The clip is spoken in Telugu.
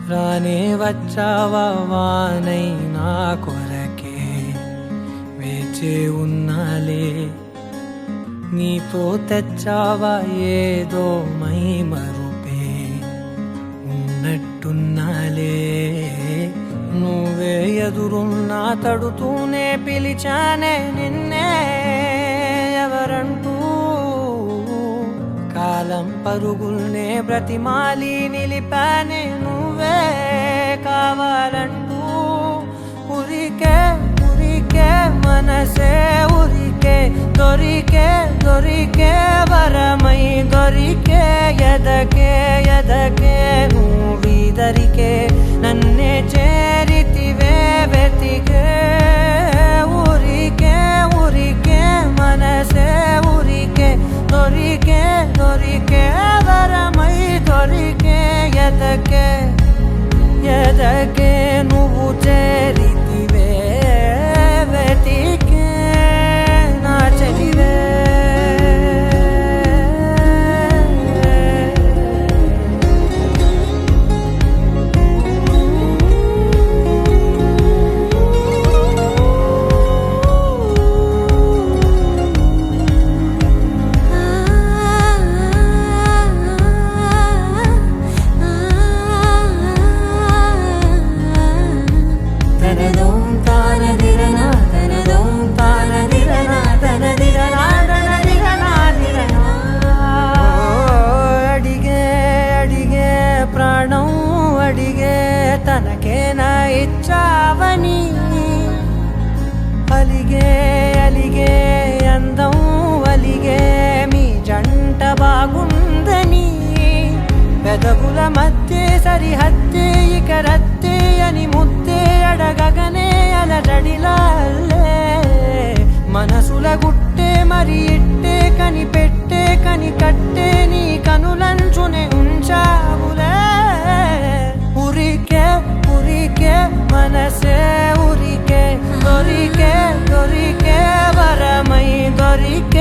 రానే వచ్చావా వానై నా కొరకే వేచే ఉన్నాలే నీతో తెచ్చావా ఏదో మై మరుపే ఉన్నట్టున్నాలే నువ్వే ఎదురున్నా తడుతూనే పిలిచానే నిన్నే ఎవరంటూ కాలం పరుగుల్నే బ్రతిమాలి నిలిపానే నువ్వే కావాలంటూ ఉరికే ఉరికే మనసే ఉరికే దొరికే దొరికే వరమై దొరికే ఎదకే ఎదకే నువ్విదరికే నన్నే చేరితివే వెతికే ఊరికే ఊరికే మనసే ఊరికే దొరికే దొరికే వరమై దొరికే ఎదకే ఎదకే నువ్వు చేరితివే వెతికే నా చెలివే తనకేనా ఇచ్చావని అలిగే అలిగే అందం అలిగే మీ జంట బాగుందని పెదవుల మధ్య సరిహద్దే ఇక రత్తే అని ముద్దే అడగగనే అలజడిలాలే మనసుల గుట్టే మరి ఇట్టే కని పెట్టే కని కట్టే నీ కనులంచునే ఉంచావులే ఉరికే ఉరికే మనసే ఉరికే దొరికే దొరికే వరమై దొరికే